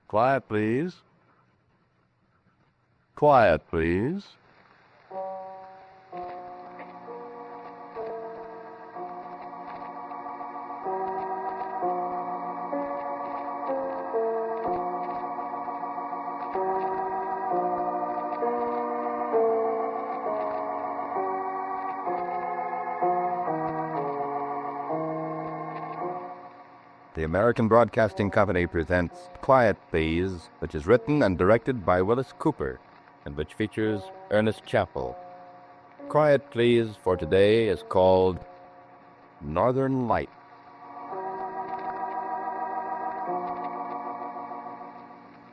Quiet, please. Quiet, please. The American Broadcasting Company presents Quiet Please, which is written and directed by Willis Cooper, and which features Ernest Chappell. Quiet Please for today is called Northern Light.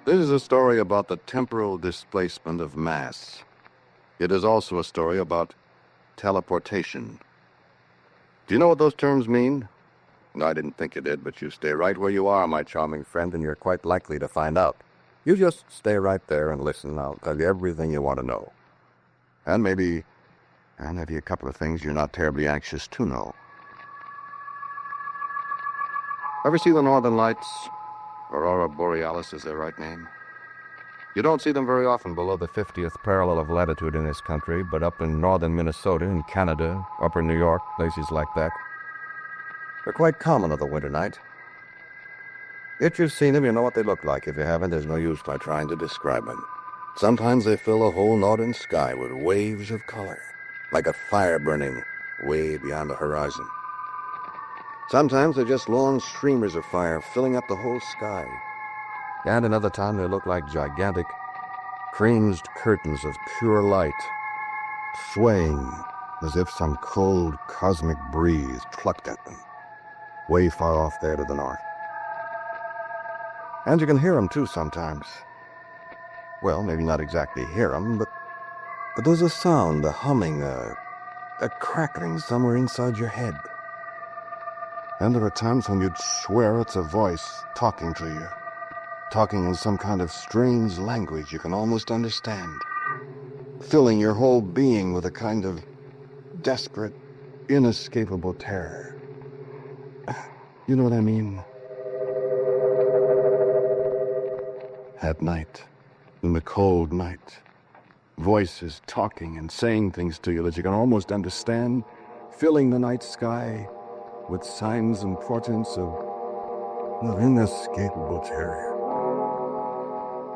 This is a story about the temporal displacement of mass. It is also a story about teleportation. Do you know what those terms mean? No, I didn't think you did, but you stay right where you are, my charming friend, and you're quite likely to find out. You just stay right there and listen. I'll tell you everything you want to know. And maybe a couple of things you're not terribly anxious to know. Ever see the Northern Lights? Aurora Borealis is their right name. You don't see them very often below the 50th parallel of latitude in this country, but up in northern Minnesota and Canada, upper New York, places like that, they're quite common of the winter night. If you've seen them, you know what they look like. If you haven't, there's no use by trying to describe them. Sometimes they fill the whole northern sky with waves of color, like a fire burning way beyond the horizon. Sometimes they're just long streamers of fire filling up the whole sky. And another time they look like gigantic, fringed curtains of pure light, swaying as if some cold cosmic breeze plucked at them, way far off there to the north. And you can hear them, too, sometimes. Well, maybe not exactly hear them, but there's a sound, a humming, a crackling somewhere inside your head. And there are times when you'd swear it's a voice talking to you, talking in some kind of strange language you can almost understand, filling your whole being with a kind of desperate, inescapable terror. You know what I mean? At night, in the cold night, voices talking and saying things to you that you can almost understand, filling the night sky with signs and portents of inescapable terror.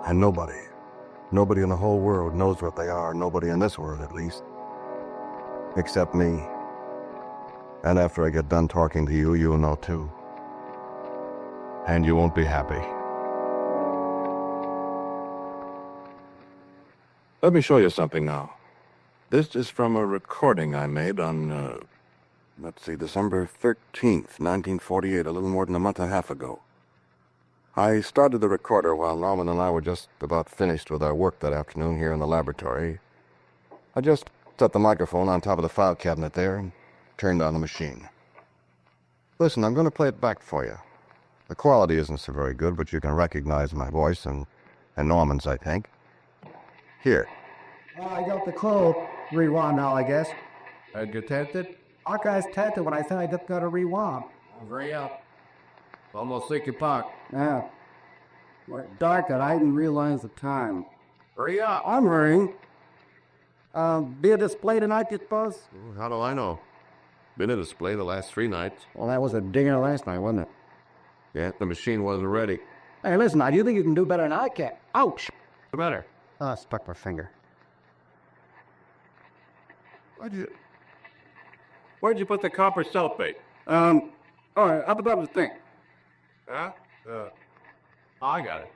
And nobody in the whole world knows what they are, nobody in this world at least, except me. And after I get done talking to you, you'll know too. And you won't be happy. Let me show you something now. This is from a recording I made on, December 13th, 1948, a little more than a month and a half ago. I started the recorder while Norman and I were just about finished with our work that afternoon here in the laboratory. I just set the microphone on top of the file cabinet there and turned on the machine. Listen, I'm going to play it back for you. The quality isn't so very good, but you can recognize my voice and Norman's, I think. Here. I got the code. Rewind now, I guess. Had you tested? Our guys tested when I said I just got to rewind. Hurry up. Almost 6 o'clock. Yeah. We're dark and I didn't realize the time. Hurry up. I'm hurrying. Be a display tonight, you suppose? How do I know? Been a display the last 3 nights. Well, that was a dinger last night, wasn't it? Yeah, the machine wasn't ready. Hey, listen, now, do you think you can do better than I can? Ouch! The matter? Oh, I stuck my finger. Where'd you put the copper sulfate? All right, up above the thing. Huh? I got it.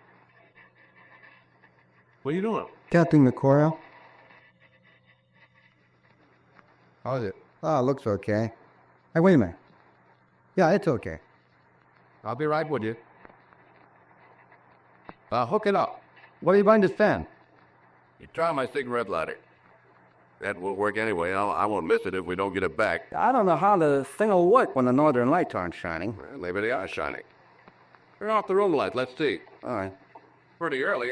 What are you doing? Counting the coil. How's it? Oh, looks okay. Hey, wait a minute. Yeah, it's okay. I'll be right with you. Hook it up. What are you buying this fan? You try my cigarette lighter. That will work anyway. I won't miss it if we don't get it back. I don't know how the thing will work when the northern lights aren't shining. Well, maybe they are shining. Turn off the room light. Let's see. All right. Pretty early,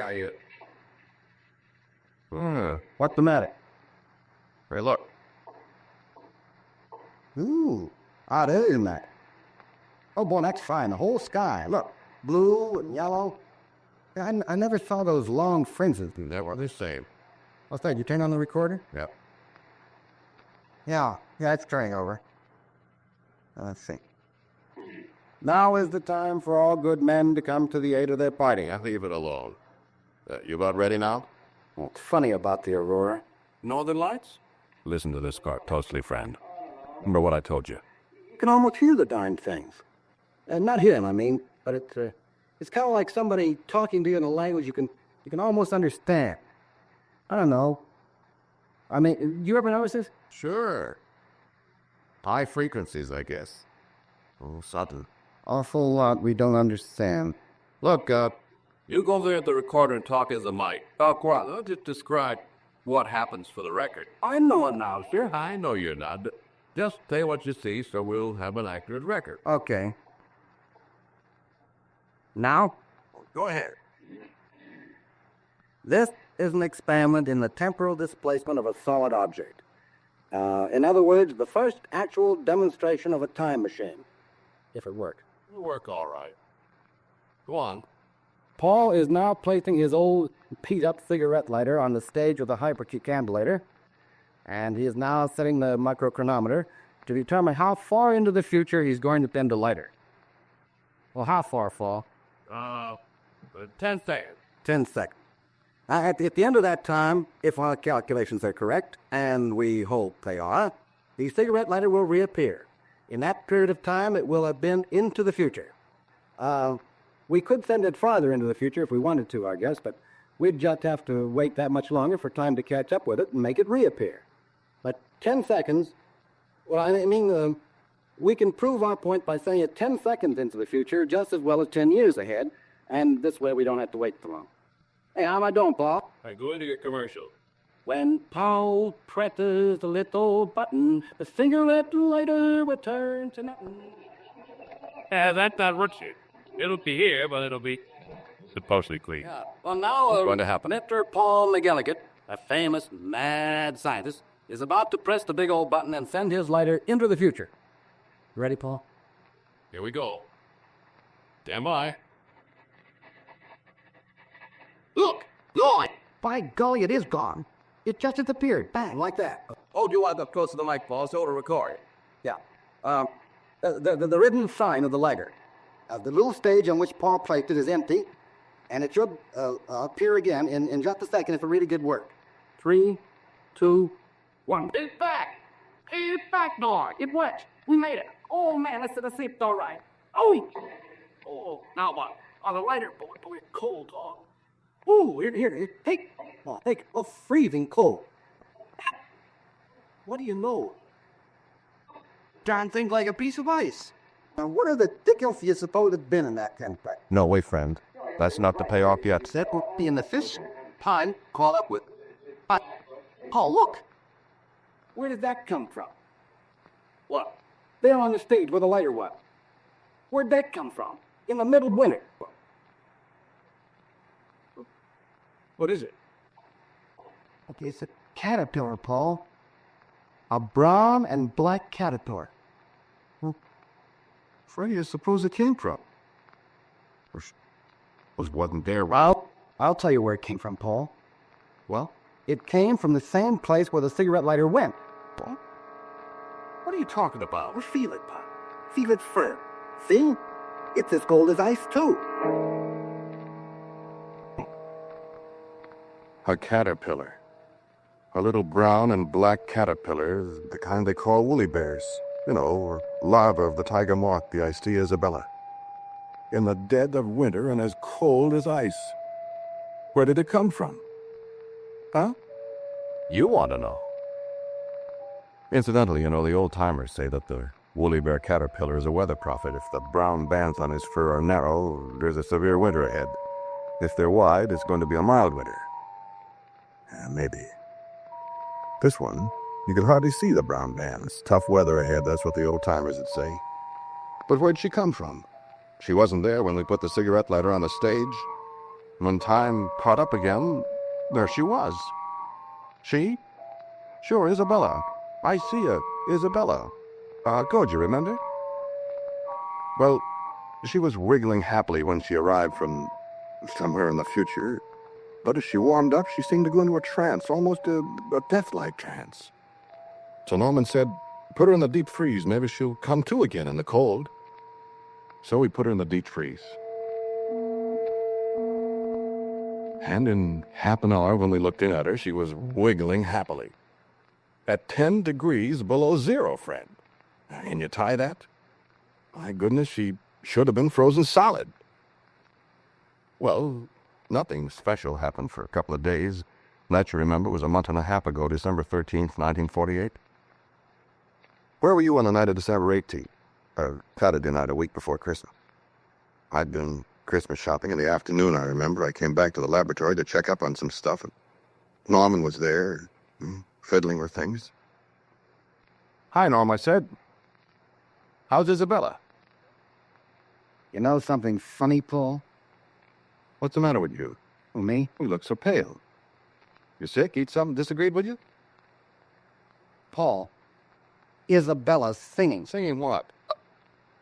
What's the matter? Hey, look. Ooh, out there in that. Oh, boy, that's fine. The whole sky. Look, blue and yellow. I never saw those long fringes. They were the same. What's that? You turn on the recorder? Yep. Yeah, it's turning over. Let's see. Now is the time for all good men to come to the aid of their party. Yeah, leave it alone. You about ready now? What's funny about the Aurora? Northern Lights? Listen to this, closely, friend. Remember what I told you. You can almost hear the darn things. Not hear them, I mean, but it's kind of like somebody talking to you in a language you can almost understand. I don't know. I mean, you ever notice this? Sure. High frequencies, I guess. Oh, something. Awful lot we don't understand. Look, you go there at the recorder and talk as a mic. Quiet. I'll just describe what happens for the record. I'm no announcer. I know you're not. Just say what you see so we'll have an accurate record. Okay. Now? Go ahead. This is an experiment in the temporal displacement of a solid object. In other words, the first actual demonstration of a time machine. If it worked. It'll work all right. Go on. Paul is now placing his old beat-up cigarette lighter on the stage of the hypercambulator, and he is now setting the microchronometer to determine how far into the future he's going to bend the lighter. Well, how far, Paul? 10 seconds. 10 seconds. At the end of that time, if our calculations are correct, and we hope they are, the cigarette lighter will reappear. In that period of time, it will have been into the future. We could send it farther into the future if we wanted to, I guess, but we'd just have to wait that much longer for time to catch up with it and make it reappear. But 10 seconds, well, I mean, we can prove our point by saying it 10 seconds into the future just as well as 10 years ahead, and this way we don't have to wait too long. Hey, how am I doing, Paul? I go into your commercial. When Paul presses the little button, the cigarette lighter returns to nothing. Yeah, that's not Richard. It'll be here, but it'll be supposedly clean. Yeah. Well, now, What's going to happen? Mr. Paul McGillicuddy, a famous mad scientist, is about to press the big old button and send his lighter into the future. You ready, Paul? Here we go. Stand by. Look! Gone! By golly, it is gone. It just disappeared. Bang, like that. Hold your eyes up close to the mic, Paul, so it'll record. Yeah. The written sign of the lighter. The little stage on which Paul placed it is empty, and it should appear again in just a second if it really did work. 3, 2, 1. It's back! It's back, dog! It worked! We made it! Oh, man, I said I slept all right. Oh, now what? On the lighter, boy, it's cold, dog. Ooh, here, take. Oh, take. Oh, freezing cold. What do you know? Darn thing like a piece of ice. Now, what are the dickens you suppose have been in that campsite? No, wait, friend. That's not the payoff yet. That will be in the fish pine caught up with. Oh, look! Where did that come from? What? There on the stage where the lighter was. Where'd that come from? In the middle of winter. What is it? Okay, it's a caterpillar, Paul. A brown and black caterpillar. Where do you suppose it came from? Wasn't there? Well, I'll tell you where it came from, Paul. Well? It came from the same place where the cigarette lighter went. What? What are you talking about? Well, feel it, Pop. Feel it firm. See? It's as cold as ice, too. A caterpillar. A little brown and black caterpillar, the kind they call woolly bears. You know, or larva of the tiger moth, the Istea Isabella. In the dead of winter and as cold as ice. Where did it come from? Huh? You want to know. Incidentally, you know, the old-timers say that the woolly bear caterpillar is a weather prophet. If the brown bands on his fur are narrow, there's a severe winter ahead. If they're wide, it's going to be a mild winter. Maybe. This one, you can hardly see the brown bands. Tough weather ahead, that's what the old-timers would say. But where'd she come from? She wasn't there when we put the cigarette lighter on the stage. When time caught up again, there she was. She? Sure, Isabella. I see her, Isabella. Good, you remember? Well, she was wriggling happily when she arrived from somewhere in the future. But as she warmed up, she seemed to go into a trance, almost a death-like trance. So Norman said, put her in the deep freeze. Maybe she'll come to again in the cold. So we put her in the deep freeze. And in half an hour, when we looked in at her, she was wiggling happily. At 10 degrees below zero, friend. Can you tie that? My goodness, she should have been frozen solid. Well, nothing special happened for a couple of days. That, you remember, was a month and a half ago, December 13th, 1948. Where were you on the night of December 18th? Saturday night, a week before Christmas. I'd been Christmas shopping in the afternoon, I remember. I came back to the laboratory to check up on some stuff, and Norman was there, fiddling with things. Hi, Norm, I said. How's Isabella? You know something funny, Paul? What's the matter with you? Well, me? You look so pale. You sick? Eat something disagreed with you? Paul, Isabella's singing. Singing what?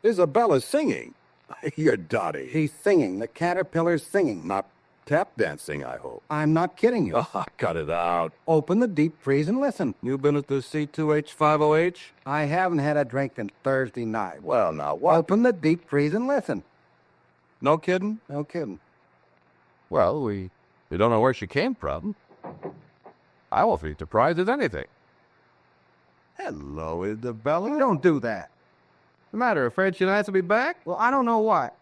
Isabella's singing? You're dotty. She's singing. The caterpillar's singing. Not tap dancing, I hope. I'm not kidding you. Oh, cut it out. Open the deep freeze and listen. You been at the C2H50H? I haven't had a drink since Thursday night. Well, now what? Open the deep freeze and listen. No kidding? No kidding. Well, we don't know where she came from. I won't be surprised at anything. Hello, Isabella. Don't do that. The matter, afraid she nice to be back? Well, I don't know what.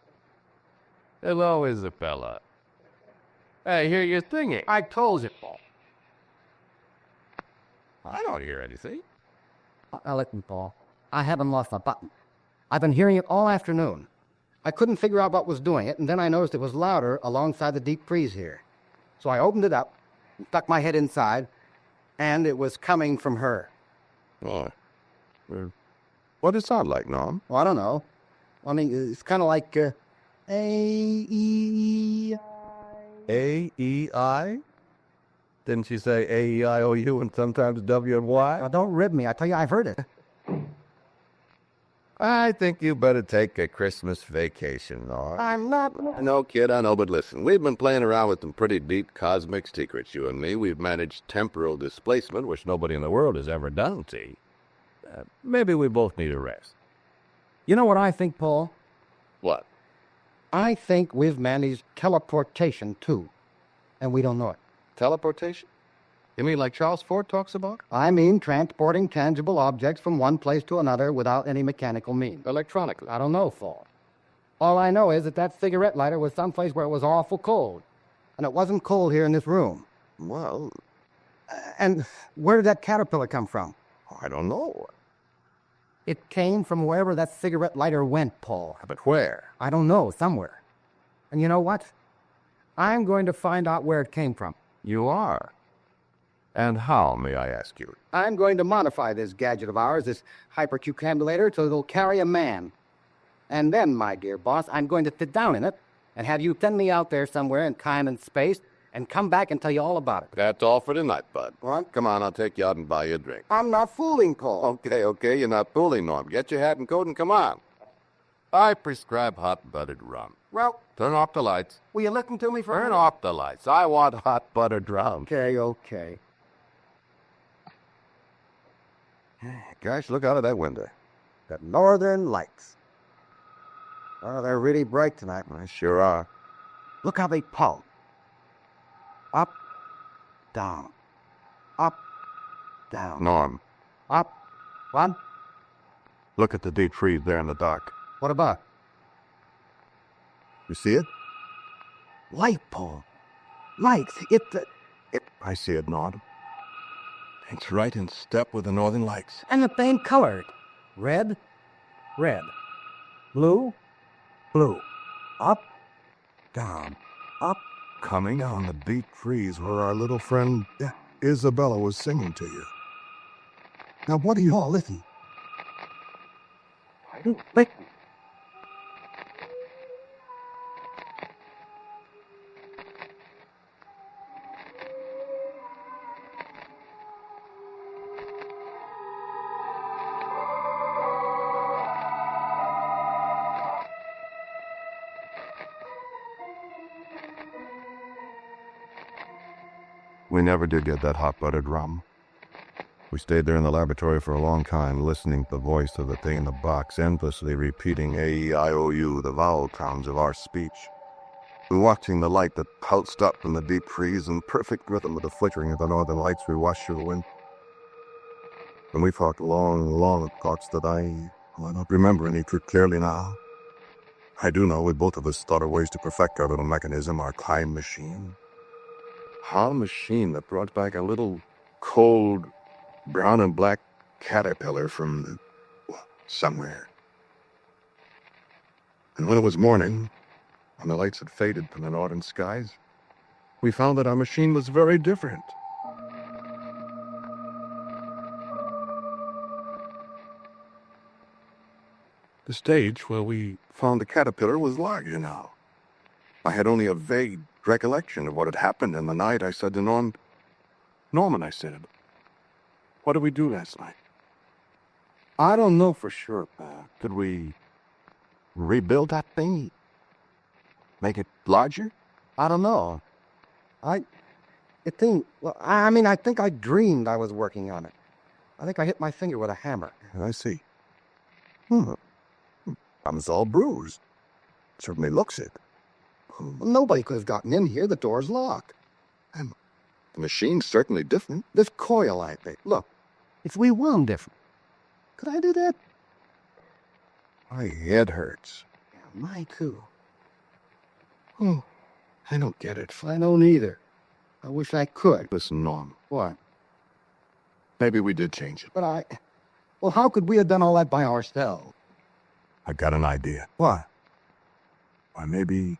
Hello, Isabella. I hear you singing. I told you, Paul. I don't hear anything. Listen, Paul. I haven't lost a button. I've been hearing it all afternoon. I couldn't figure out what was doing it, and then I noticed it was louder alongside the deep freeze here. So I opened it up, and stuck my head inside, and it was coming from her. Oh. What does it sound like, Norm? Well, I don't know. I mean, it's kind of like A-E-I. A-E-I? Didn't she say A-E-I-O-U and sometimes W and Y? Now, don't rib me. I tell you, I've heard it. I think you better take a Christmas vacation, Norm. I'm not... No, kid, I know, but listen. We've been playing around with some pretty deep cosmic secrets, you and me. We've managed temporal displacement, which nobody in the world has ever done, see? Maybe we both need a rest. You know what I think, Paul? What? I think we've managed teleportation, too. And we don't know it. Teleportation? You mean like Charles Ford talks about? I mean transporting tangible objects from one place to another without any mechanical means. Electronically. I don't know, Paul. All I know is that cigarette lighter was someplace where it was awful cold. And it wasn't cold here in this room. Well, And where did that caterpillar come from? I don't know. It came from wherever that cigarette lighter went, Paul. But where? I don't know, somewhere. And you know what? I'm going to find out where it came from. You are. And how, may I ask you? I'm going to modify this gadget of ours, this hypercucambulator, so it'll carry a man. And then, my dear boss, I'm going to sit down in it and have you send me out there somewhere in time and space and come back and tell you all about it. That's all for tonight, bud. What? Come on, I'll take you out and buy you a drink. I'm not fooling, Paul. Okay, you're not fooling, Norm. Get your hat and coat and come on. I prescribe hot buttered rum. Well, Turn off the lights. will you listen to me for a Turn minute? off the lights. I want hot buttered rum. Okay. Gosh, look out of that window. The northern lights. Oh, they're really bright tonight. I sure are. Look how they pulse. Up, down. Up, down. Norm, Up. What? look at the deep freeze there in the dark. What about? You see it? Light, Paul. Lights. I see it, Norm. It's right in step with the northern lights. And the same color. Red, red. Blue, blue. Up, down. Up. Coming on the deep freeze where our little friend Isabella was singing to you. Now, what do you all listen? Wait. We never did get that hot-buttered rum. We stayed there in the laboratory for a long time, listening to the voice of the thing in the box, endlessly repeating A-E-I-O-U, the vowel sounds of our speech, and watching the light that pulsed up from the deep freeze in perfect rhythm with the flickering of the northern lights we watched through the wind. And we thought long, long thoughts that I don't remember any too clearly now. I do know we both of us thought of ways to perfect our little mechanism, our time machine. Our machine that brought back a little cold brown and black caterpillar from somewhere. And when it was morning, and the lights had faded from the northern skies, we found that our machine was very different. The stage where we found the caterpillar was larger now. I had only a vague recollection of what had happened in the night. I said to Norman, I said, what did we do last night? I don't know for sure, Pa. Could we rebuild that thing? Make it larger? I don't know. I think I dreamed I was working on it. I think I hit my finger with a hammer. I see. Thumb's all bruised. Certainly looks it. Well, nobody could have gotten in here. The door's locked. And the machine's certainly different. This coil, I think. Look, it's rewound different. Could I do that? My head hurts. Yeah, mine too. Oh, I don't get it. I don't either. I wish I could. Listen, Norm. What? Maybe we did change it. Well, how could we have done all that by ourselves? I got an idea. What? Why, maybe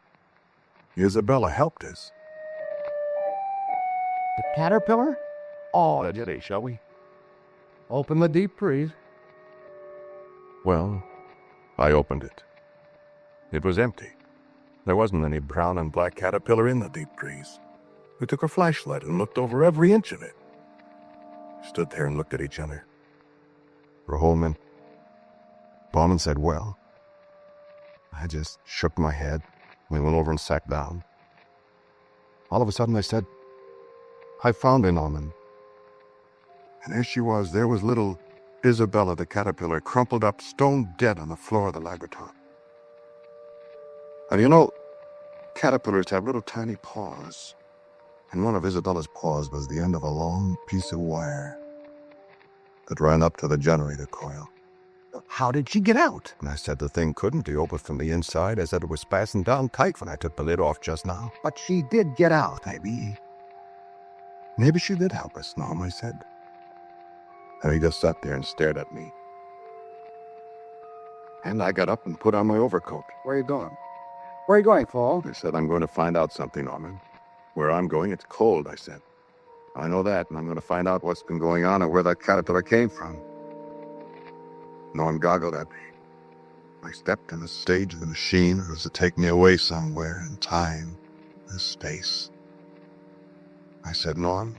Isabella helped us. The caterpillar? Oh, today, shall we? Open the deep freeze. Well, I opened it. It was empty. There wasn't any brown and black caterpillar in the deep freeze. We took a flashlight and looked over every inch of it. We stood there and looked at each other. For a whole minute. Bauman said, well. I just shook my head. We went over and sat down. All of a sudden I said, I found her, Norman. And there she was. There was little Isabella the caterpillar, crumpled up, stone dead on the floor of the laboratory. And you know, caterpillars have little tiny paws. And one of Isabella's paws was the end of a long piece of wire that ran up to the generator coil. How did she get out? And I said the thing couldn't be opened from the inside. I said it was fastened down tight when I took the lid off just now. But she did get out. Maybe she did help us, Norm, I said. And he just sat there and stared at me. And I got up and put on my overcoat. Where are you going? Where are you going, Paul? I said, I'm going to find out something, Norman. Where I'm going, it's cold, I said. I know that, and I'm going to find out what's been going on and where that caterpillar came from. Norm goggled at me. I stepped in the stage of the machine. It was to take me away somewhere in time, in space. I said, Norm,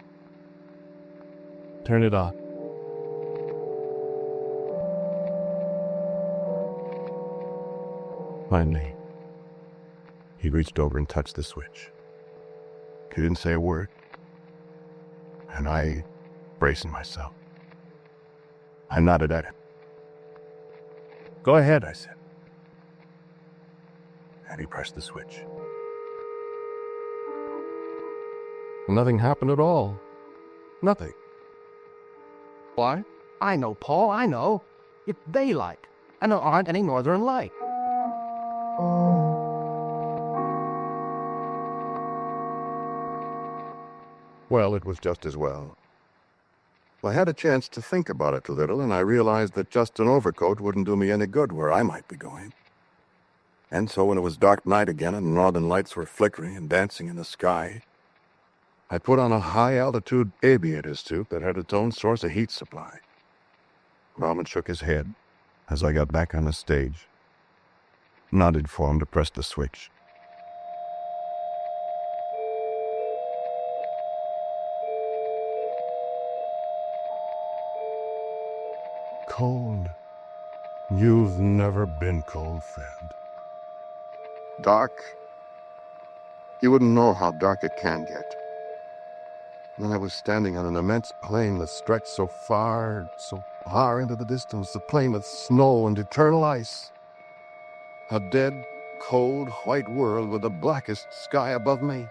turn it off. Finally, he reached over and touched the switch. He didn't say a word. And I braced myself. I nodded at him. Go ahead, I said. And he pressed the switch. Nothing happened at all. Nothing. Why? I know, Paul, I know. It's daylight, and there aren't any northern lights. Well, it was just as well. I had a chance to think about it a little, and I realized that just an overcoat wouldn't do me any good where I might be going. And so when it was dark night again and the northern lights were flickering and dancing in the sky, I put on a high-altitude aviator suit that had its own source of heat supply. Norman shook his head as I got back on the stage, nodded for him to press the switch. Cold. You've never been cold, friend. Dark. You wouldn't know how dark it can get. And I was standing on an immense plain that stretched so far into the distance, the plain with snow and eternal ice. A dead, cold, white world with the blackest sky above me.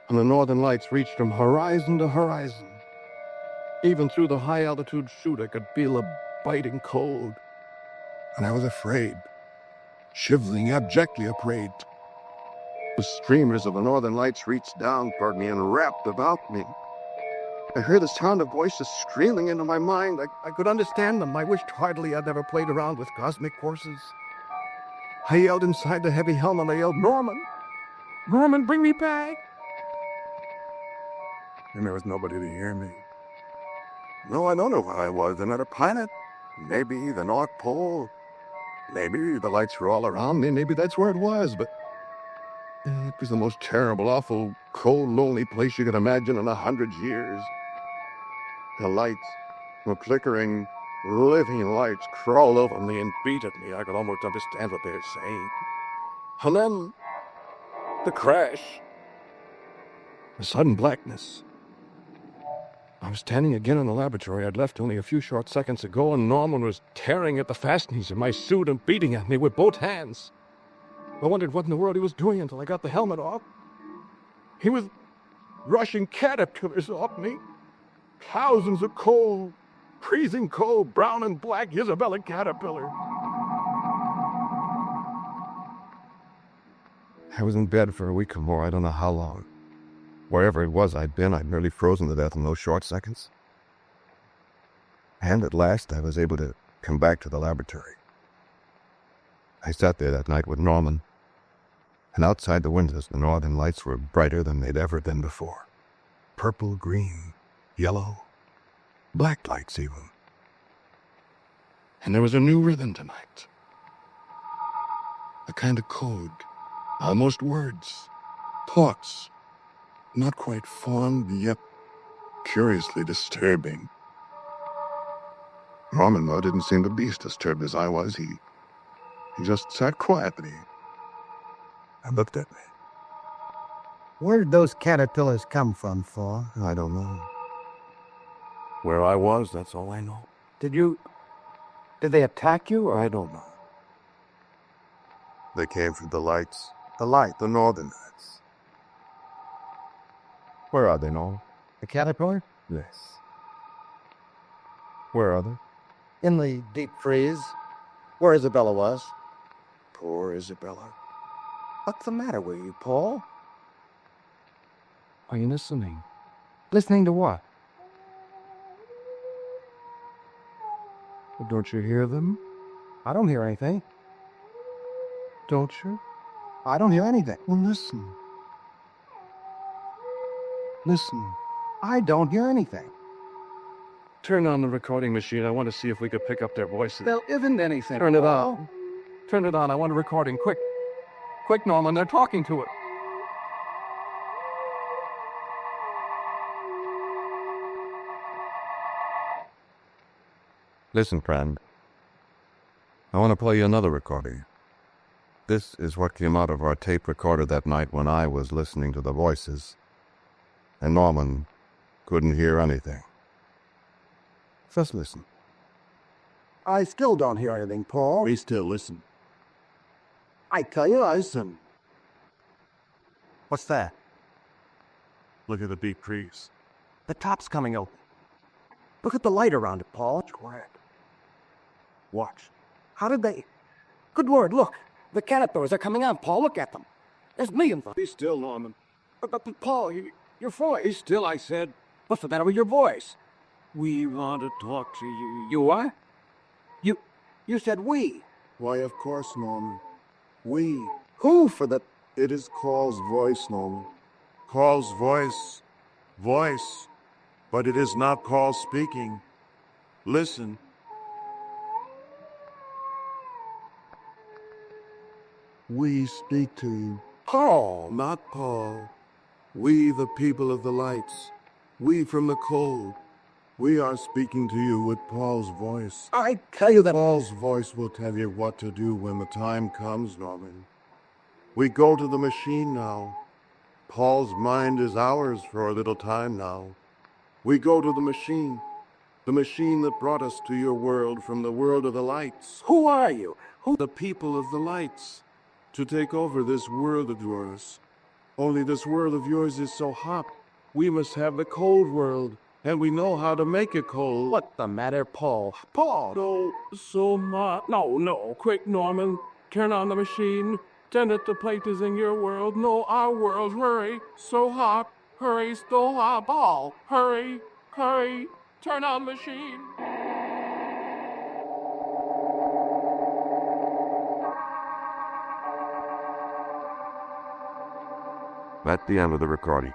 And the northern lights reached from horizon to horizon. Even through the high-altitude chute, I could feel a biting cold. And I was afraid, shivering, abjectly afraid. The streamers of the northern lights reached down toward me and wrapped about me. I heard the sound of voices screaming into my mind. I could understand them. I wished heartily I'd never played around with cosmic forces. I yelled inside the heavy helmet. I yelled, "Norman! Norman, bring me back!" And there was nobody to hear me. No, I don't know where I was. Another planet? Maybe the North Pole? Maybe the lights were all around me. Maybe that's where it was, but it was the most terrible, awful, cold, lonely place you could imagine in 100 years. The lights, the flickering, living lights crawled over me and beat at me. I could almost understand what they were saying. And then, the crash. The sudden blackness. I was standing again in the laboratory I'd left only a few short seconds ago, and Norman was tearing at the fastenings of my suit and beating at me with both hands. I wondered what in the world he was doing until I got the helmet off. He was rushing caterpillars off me. Thousands of cold, freezing cold, brown and black Isabella caterpillar. I was in bed for a week or more, I don't know how long. Wherever it was I'd been, I'd nearly frozen to death in those short seconds. And at last I was able to come back to the laboratory. I sat there that night with Norman, and outside the windows the northern lights were brighter than they'd ever been before. Purple, green, yellow, black lights even. And there was a new rhythm tonight. A kind of code, almost words, thoughts, not quite formed, yet curiously disturbing. Norman, though, didn't seem to be as disturbed as I was. He just sat quietly and looked at me. Where did those caterpillars come from, Thor? I don't know. Where I was, that's all I know. Did they attack you, or? I don't know. They came from the lights. The northern lights. Where are they, Norman? The caterpillar? Yes. Where are they? In the deep freeze, where Isabella was. Poor Isabella. What's the matter with you, Paul? Are you listening? Listening to what? Don't you hear them? I don't hear anything. Don't you? I don't hear anything. Well, listen. Listen. I don't hear anything. Turn on the recording machine. I want to see if we could pick up their voices. There isn't anything. Turn it Paul. on. Turn it on. I want a recording. Quick. Quick, Norman. They're talking to it. Listen, friend. I want to play you another recording. This is what came out of our tape recorder that night when I was listening to the voices, and Norman couldn't hear anything. Just listen. I still don't hear anything, Paul. We still listen. I tell you, listen. What's that? Look at the deep freeze. The top's coming open. Look at the light around it, Paul. It's quiet. Watch. How did they... Good Lord, look. The caterpillars are coming out, Paul. Look at them. There's millions of them. Be still, Norman. But Paul, your voice. Be still, I said. What's the matter with your voice? We want to talk to you. You what? You said we. Why, of course, Norman. We. Who for the... It is Carl's voice, Norman. Carl's voice. Voice. But it is not Carl speaking. Listen. We speak to you. Paul. Not Paul. We, the people of the lights. We from the cold. We are speaking to you with Paul's voice. I tell you that... Paul's voice will tell you what to do when the time comes, Norman. We go to the machine now. Paul's mind is ours for a little time now. We go to the machine that brought us to your world from the world of the lights. Who are you? The people of the lights, to take over this world of yours. Only this world of yours is so hot. We must have the cold world, and we know how to make it cold. What's the matter, Paul? Paul! No, quick, Norman. Turn on the machine. Tell it the plate is in your world. No, our world. Hurry. So hot. Hurry, so hot. Paul. Hurry. Turn on the machine. At the end of the recording.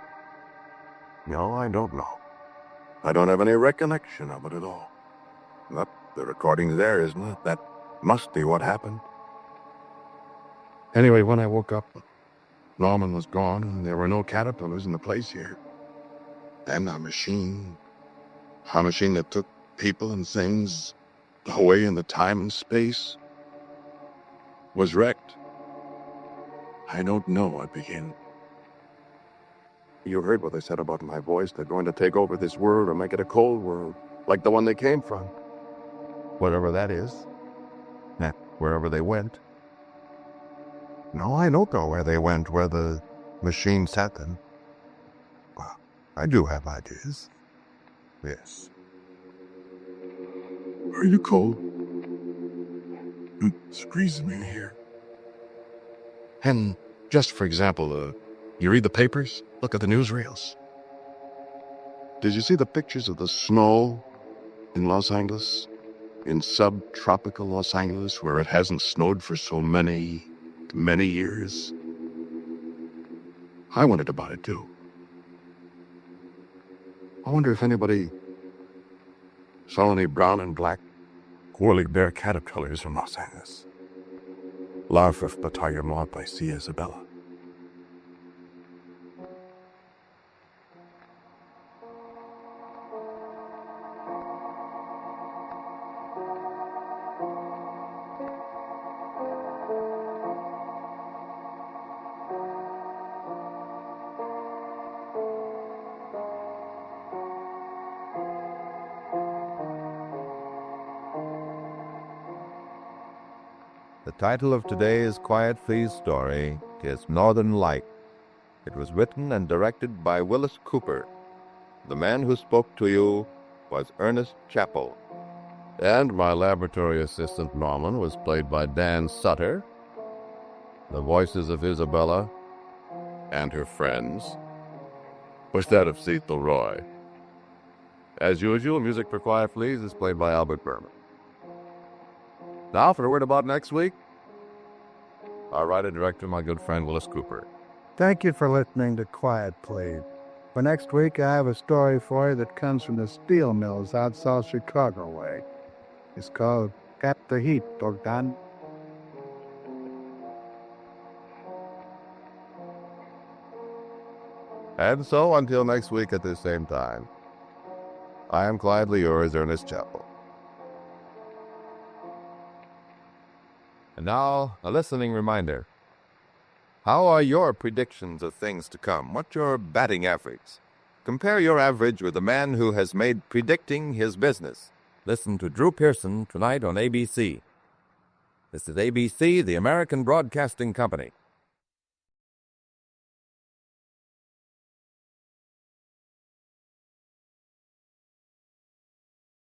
No, I don't know. I don't have any recollection of it at all. But the recording's there, isn't it? That must be what happened. Anyway, when I woke up, Norman was gone, and there were no caterpillars in the place here. And our machine that took people and things away in the time and space, was wrecked. I don't know what began. You heard what they said about my voice. They're going to take over this world or make it a cold world, like the one they came from. Whatever that is. Wherever they went. No, I don't know where they went, where the machine sat them. Well, I do have ideas. Yes. Are you cold? It's freezing in here. And just for example, you read the papers? Look at the newsreels. Did you see the pictures of the snow in Los Angeles? In subtropical Los Angeles, where it hasn't snowed for so many years? I wondered about it too. I wonder if anybody saw any brown and black woolly bear caterpillars in Los Angeles. Larva battalion by C. Isabella. The title of today's Quiet Please story is Northern Light. It was written and directed by Willis Cooper. The man who spoke to you was Ernest Chappell. And my laboratory assistant Norman was played by Dan Sutter. The voices of Isabella and her friends was that of Cecil Roy. As usual, music for Quiet Please is played by Albert Berman. Now for a word about next week. Our writer director, my good friend Willis Cooper. Thank you for listening to Quiet Please. For next week, I have a story for you that comes from the steel mills out South Chicago way. It's called Cap the Heat, Bogdan. And so, until next week at the same time, I am quietly yours, Ernest Chappell. And now, a listening reminder. How are your predictions of things to come? What's your batting average? Compare your average with the man who has made predicting his business. Listen to Drew Pearson tonight on ABC. This is ABC, the American Broadcasting Company.